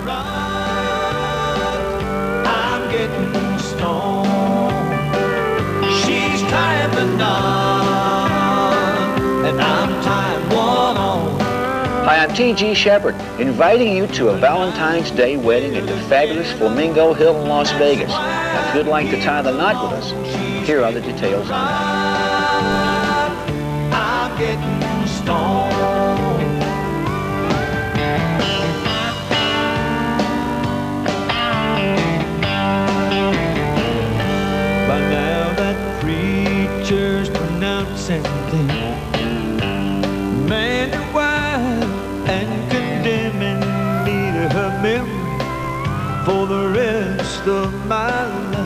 run, I'm getting stoned. She's tying the knot, and I'm tying one on. Hi, I'm T.G. Sheppard, inviting you to a Valentine's Day wedding at the fabulous Flamingo Hotel in Las Vegas. Now, if you'd like to tie the knot with us, here are the details on that. I'm getting stoned. By now that preacher's pronouncing them man and wife and condemning me to her memory for the rest of my life.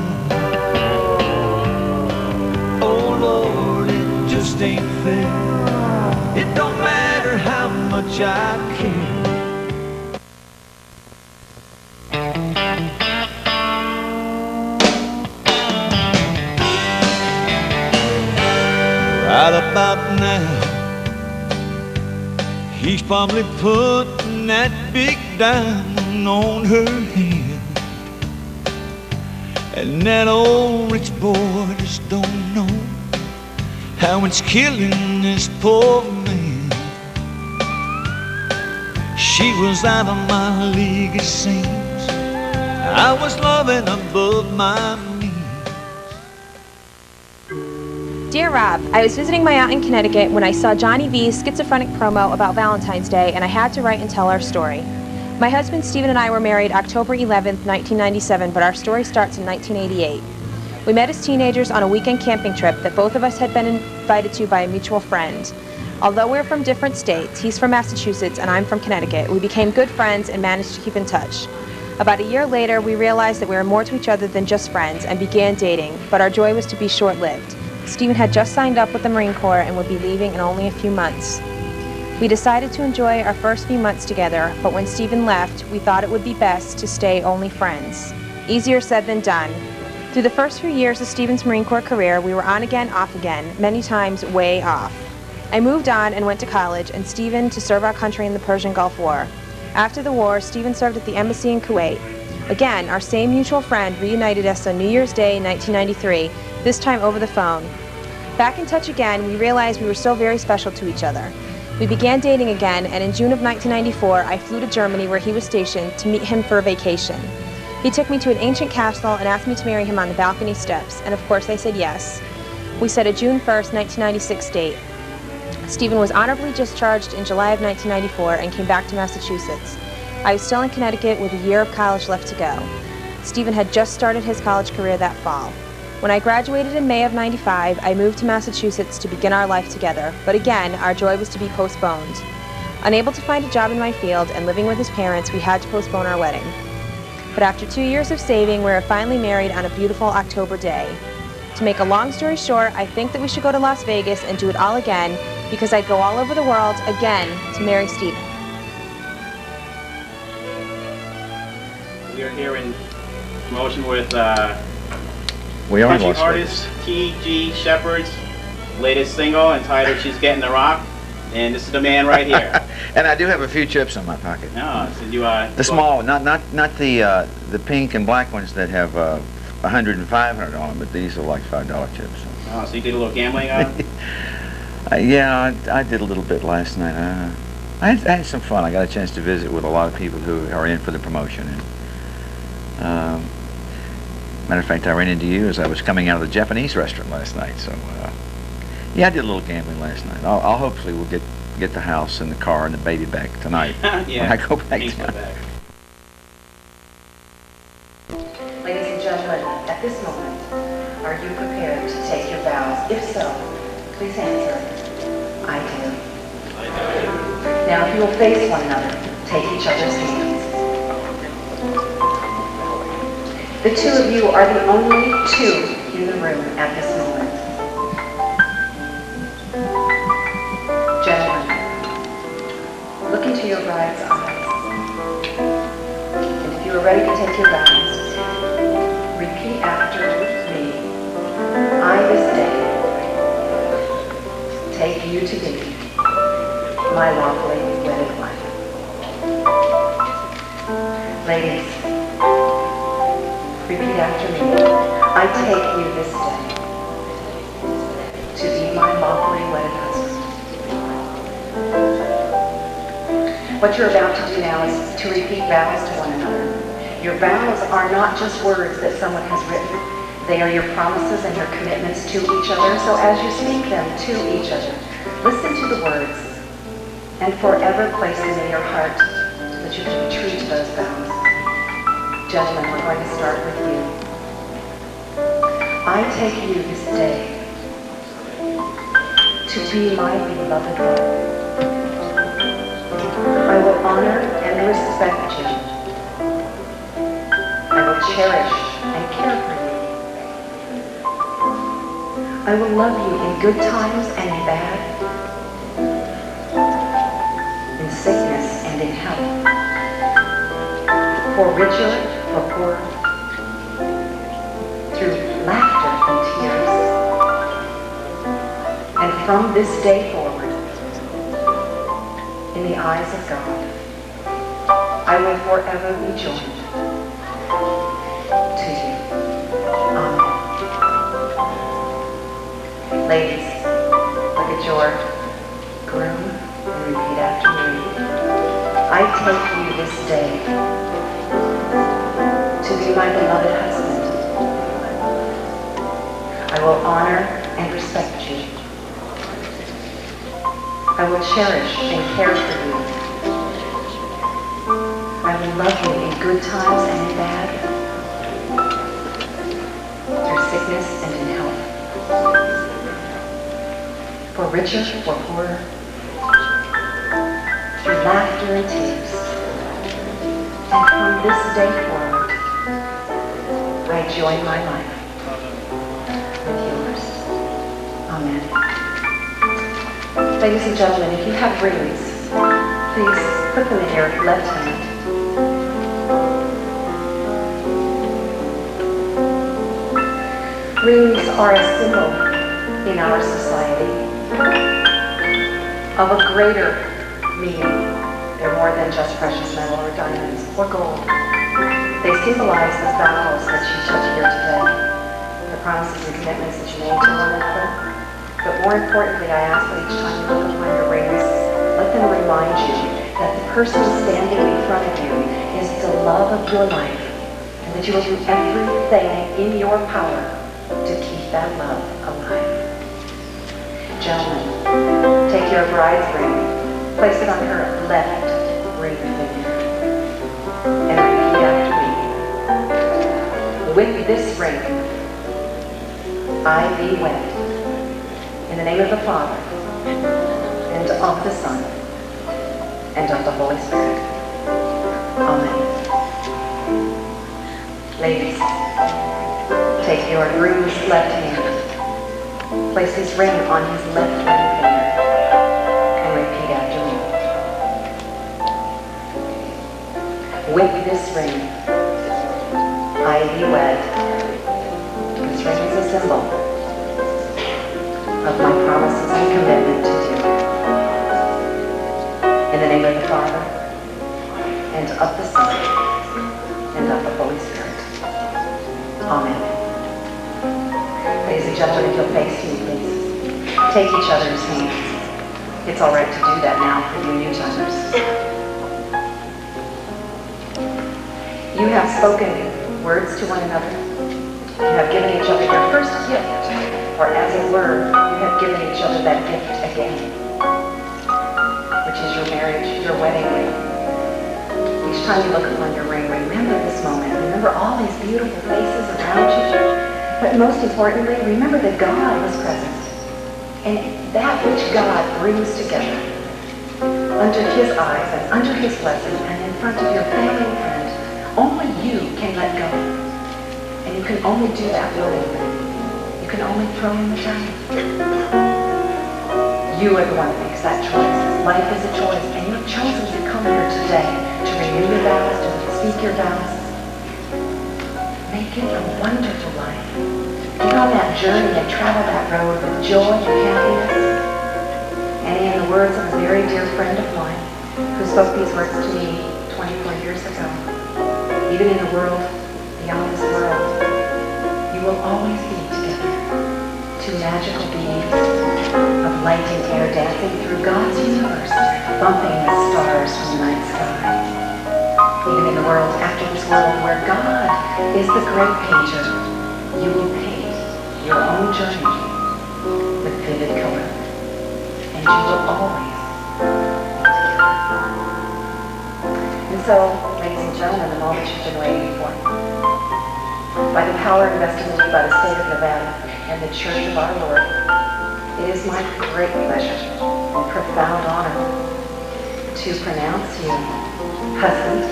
Oh Lord, it just ain't fair. It don't matter how much I care. Right about now, he's probably putting that big diamond on her hand. And that old rich boy just don't know how it's killing this poor man. She was out of my league, it seems. I was loving above my means. Dear Rob, I was visiting my aunt in Connecticut when I saw Johnny V's Skitsophrenic promo about Valentine's Day, and I had to write and tell our story. My husband Stephen and I were married October 11th, 1997, but our story starts in 1988. We met as teenagers on a weekend camping trip that both of us had been invited to by a mutual friend. Although we're from different states, he's from Massachusetts and I'm from Connecticut, we became good friends and managed to keep in touch. About a year later, we realized that we were more to each other than just friends and began dating, but our joy was to be short-lived. Stephen had just signed up with the Marine Corps and would be leaving in only a few months. We decided to enjoy our first few months together, but when Stephen left, we thought it would be best to stay only friends. Easier said than done. Through the first few years of Stephen's Marine Corps career, we were on again, off again, many times way off. I moved on and went to college, and Stephen to serve our country in the Persian Gulf War. After the war, Stephen served at the embassy in Kuwait. Again, our same mutual friend reunited us on New Year's Day, 1993, this time over the phone. Back in touch again, we realized we were still very special to each other. We began dating again, and in June of 1994, I flew to Germany where he was stationed to meet him for a vacation. He took me to an ancient castle and asked me to marry him on the balcony steps, and of course I said yes. We set a June 1st, 1996 date. Stephen was honorably discharged in July of 1994 and came back to Massachusetts. I was still in Connecticut with a year of college left to go. Stephen had just started his college career that fall. When I graduated in May of '95, I moved to Massachusetts to begin our life together, but again, our joy was to be postponed. Unable to find a job in my field and living with his parents, we had to postpone our wedding. But after 2 years of saving, we were finally married on a beautiful October day. To make a long story short, I think that we should go to Las Vegas and do it all again, because I'd go all over the world again to marry Stephen. We are here in promotion with We are country artist T.G. Sheppard's latest single entitled "She's Getting the Rock," and this is the man right here. And I do have a few chips in my pocket. No, so you the small, not the pink and black ones that have 100 and 500 on them, but these are like $5 chips. Oh, so you did a little gambling on them? Yeah, I did a little bit last night. I had some fun. I got a chance to visit with a lot of people who are in for the promotion. And, matter of fact, I ran into you as I was coming out of the Japanese restaurant last night. So, yeah, I did a little gambling last night. I'll hopefully we'll get the house and the car and the baby back tonight Yeah, when I go back tonight. Ladies and gentlemen, at this moment, are you prepared to take your vows? If so, please answer, I do. I do. Now, if you will face one another, take each other's hands. The two of you are the only two in the room at this moment. Gentlemen, look into your bride's eyes. And if you are ready to take your vows, repeat after me. I this day take you to be my lawfully wedded wife. Ladies, repeat after me. I take you this day to be my lawfully wedded husband. What you're about to do now is to repeat vows to one another. Your vows are not just words that someone has written. They are your promises and your commitments to each other. So as you speak them to each other, listen to the words and forever place them in your heart so that you can be true to those vows. Gentlemen, we're going to start with you. I take you this day to be my beloved one. I will honor and respect you. I will cherish and care for you. I will love you in good times and in bad, in sickness and in health, for richer or poorer, through laughter and tears. And from this day forward, in the eyes of God, I will forever be joined to you. Amen. Ladies, look at your groom and repeat after me. I take you this day to be my beloved husband. I will honor and respect you. I will cherish and care for you. I will love you in good times and in bad, through sickness and in health, for richer or poorer, through laughter and tears. And from this day forward, I join my life with yours. Amen. Ladies and gentlemen, if you have rings, please put them in your left hand. Rings are a symbol in our society of a greater meaning. They're more than just precious metal or diamonds or gold. They symbolize the vows that you took here today, the promises and commitments that you made to one another. But more importantly, I ask that each time you look upon your rings, let them remind you that the person standing in front of you is the love of your life, and that you will do everything in your power to keep that love alive. Gentlemen, take your bride's ring, place it on her left ring finger, and repeat after me. With this ring, I thee wed. In the name of the Father, and of the Son, and of the Holy Spirit. Amen. Ladies, take your groom's left hand, place his ring on his left ring finger, and repeat after me. With this ring, I thee wed. This ring is a symbol of my promises and commitment to you. In the name of the Father, and of the Son, and of the Holy Spirit. Amen. Ladies and gentlemen, if you'll face me, please. Take each other's hands. It's all right to do that now for you new-timers. You have spoken words to one another. You have given each other your first gift, or as it were, you have given each other that gift again, which is your marriage, your wedding ring. Each time you look upon your ring, remember this moment. Remember all these beautiful faces around you. But most importantly, remember that God was present. And that which God brings together under his eyes and under his blessing and in front of your family and friends, only you can let go. And you can only do that willingly. You can only throw in the towel. You are the one that makes that choice. Life is a choice, and you have chosen to come here today to renew your vows, to speak your vows. Make it a wonderful life. Get on that journey and travel that road with joy and happiness. And in the words of a very dear friend of mine who spoke these words to me 24 years ago, Even in a world beyond this world, you will always be together. Two magical beings of light and air dancing through God's universe, bumping the stars from the night sky. Even in the world after this world where God is the great painter, you will paint your own journey with vivid color. And you will always be together. And so, ladies and gentlemen, the moment you've been waiting for. By the power invested in me by the state of Nevada and the Church of our Lord, it is my great pleasure and profound honor to pronounce you husband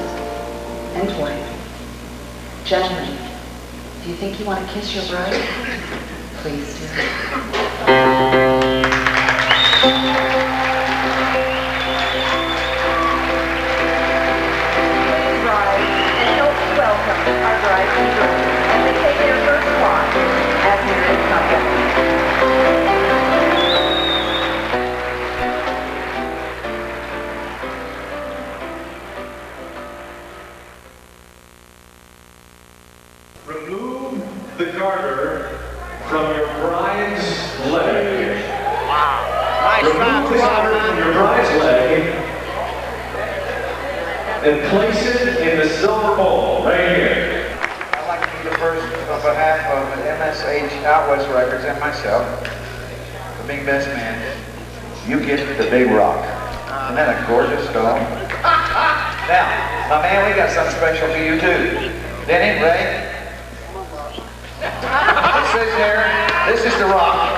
and wife. Gentlemen, do you think you want to kiss your bride? Please do. Please rise and help welcome our bride and groom as they take their first walk as married couple. Remove the garter from your bride's leg. Wow. Remove the garter from your bride's leg and place it in the silver bowl right here. I'd like to be the first on behalf of MSH, Outwest Records, and myself, for being best man. You get the big rock. Isn't that a gorgeous stone? Now, my man, we got something special for you too. Denny, Ray. It says here, this is the rock.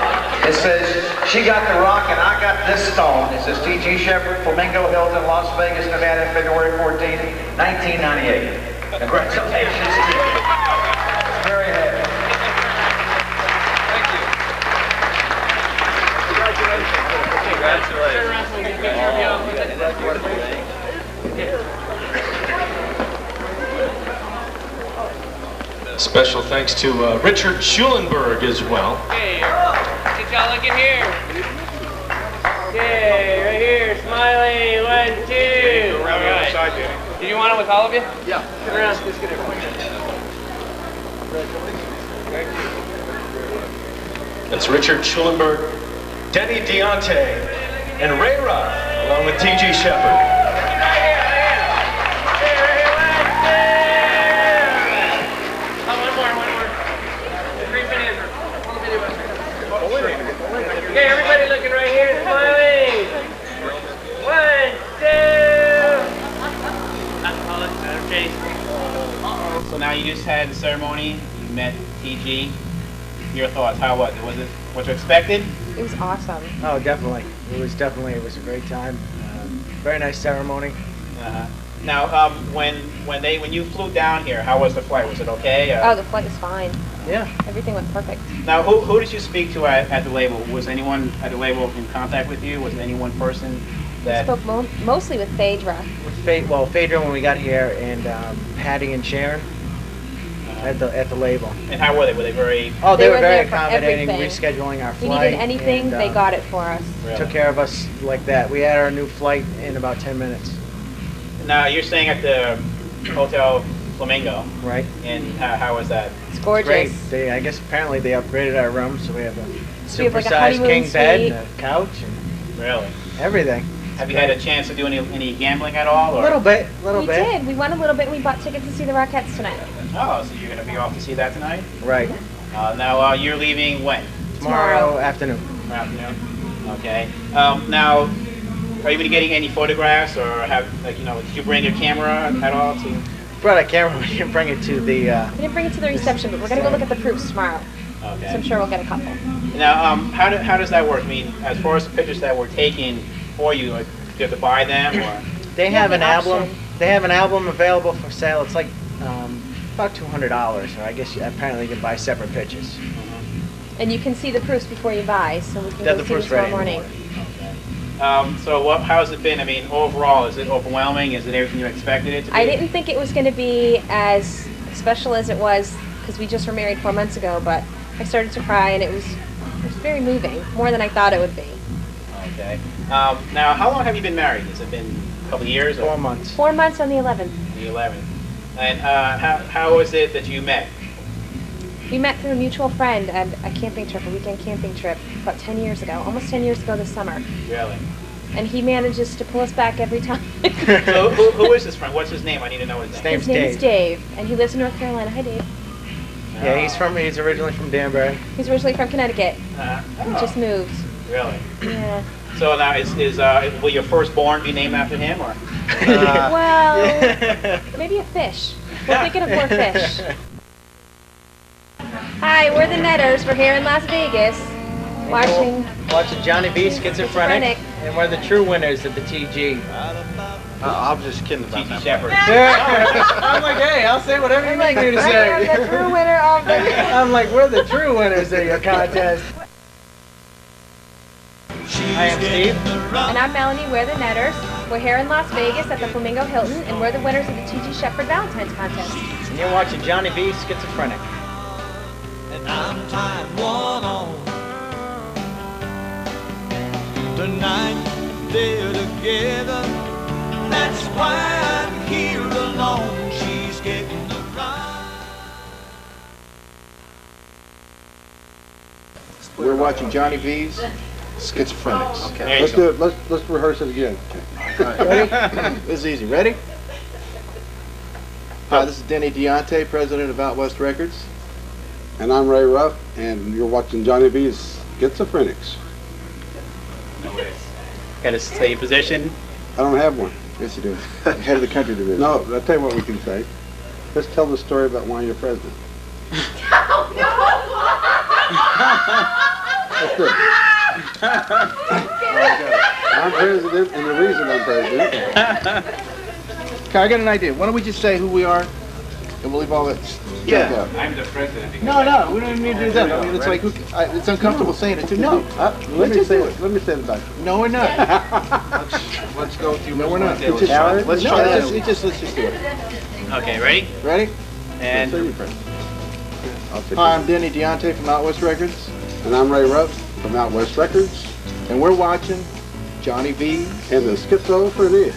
It says, she got the rock and I got this stone. It says T.G. Sheppard, Flamingo Hotel, Las Vegas, Nevada, February 14, 1998. Congratulations to you. Very happy. Thank you. Special thanks to Richard Schulenberg as well. Hey, get y'all looking here. Okay, right here, smiley, 1, 2. All right. Did you want it with all of you? Yeah. Sit around. Just get everyone. That's Richard Schulenberg, Denny Deontay, and Ray Roth, along with T.G. Sheppard. Okay, everybody looking right here, smiling. 1, 2. Okay. So now you just had the ceremony, you met TG. Your thoughts, how was it? Was it what you expected? It was awesome. Oh, definitely. It was a great time. Very nice ceremony. Now, when you flew down here, how was the flight? Was it okay? Oh, the flight was fine. Yeah. Everything went perfect. Now, who did you speak to at the label? Was anyone at the label in contact with you? Was there any one person that... I spoke mostly with Phaedra. Phaedra when we got here, and Patty and Sharon at the label. And how were they? Were they very... Oh, they were very there for accommodating, everything. rescheduling our If we flight. needed anything, and, they got it for us. Really? Took care of us like that. We had our new flight in about 10 minutes. Now, you're staying at the Hotel Flamingo. Right. And how was that? It's gorgeous. Great. I guess apparently they upgraded our room, so we have a We have like a supersized honeymoon king bed, suite. and a couch, and Really? everything. Have you had a chance to do any gambling at all? Or? A little bit. We did. We won a little bit. And we bought tickets to see the Rockettes tonight. Oh, so you're going to be off to see that tonight? Right. Now, you're leaving when? Tomorrow afternoon. Afternoon. Okay. Now, are you going to be getting any photographs, or did you bring your camera at all to? Brought a camera. We didn't bring it to the. We didn't bring it to the reception, but we're going to go look at the proofs tomorrow. Okay. So I'm sure we'll get a couple. Now, how does that work? I mean, as far as the pictures that were taken for you, do you have to buy them, or? They have an option. album. They have an album available for sale. It's like about $200, or I guess apparently you can buy separate pictures. And you can see the proofs before you buy, so we can Got go the see them proofs tomorrow ready morning. Okay. So how's it been? I mean, overall, is it overwhelming? Is it everything you expected it to be? I didn't think it was going to be as special as it was, because we just were married 4 months ago, but I started to cry, and it was very moving, more than I thought it would be. Okay. Now, how long have you been married? Has it been a couple of years? 4 months. 4 months on the 11th. The 11th. And how was it that you met? We met through a mutual friend at a camping trip, a weekend camping trip, about 10 years ago, almost 10 years ago this summer. Really? And he manages to pull us back every time. So who is this friend? What's his name? I need to know his name. His name is Dave, and he lives in North Carolina. Hi, Dave. Yeah, he's originally from Danbury. He's originally from Connecticut. He just moved. Really? Yeah. So now will your firstborn be named after him, or? Well, maybe a fish. We're thinking of more fish. Hi, we're the Netters. We're here in Las Vegas, watching Johnny V, Skitsophrenic, and we're the true winners of the TG. I'm just kidding about TG Sheppard. I'm like, hey, I'll say whatever you make me to say. I am the true winner of the... I'm like, we're the true winners of your contest. I am Steve. And I'm Melanie. We're the Netters. We're here in Las Vegas at the Flamingo Hilton, and we're the winners of the TG Sheppard Valentines contest. And you're watching Johnny V, Skitsophrenic. And I'm tied one on. Tonight they're together. That's why I'm here alone. She's getting the ride. We're watching Johnny V's Skitsophrenics. Okay. Let's do it. Let's rehearse it again. All right. Ready? This is easy. Ready? Hi, this is Denny Deonte, president of Outwest Records. And I'm Ray Ruff, and you're watching Johnny V's Skitsophrenics. Got to say your position. I don't have one. Yes, you do. Head of the country division. No, I'll tell you what we can say. Let's tell the story about why you're president. That's good. I'm president, and the reason I'm president. Okay, I got an idea. Why don't we just say who we are, and we'll leave all that stuff out. I'm the president. No, we don't even need to do that. I mean, it's like, it's uncomfortable saying it too. No, let me say it. Let me say it back. No, we're not. let's go through. No, we're not. Let's try that. Let's just do it. Okay, ready? Ready? And hi, I'm Denny Deonte from Outwest Records. And I'm Ray Ruff from Outwest Records. And we're watching Johnny V and the Skitsophrenic.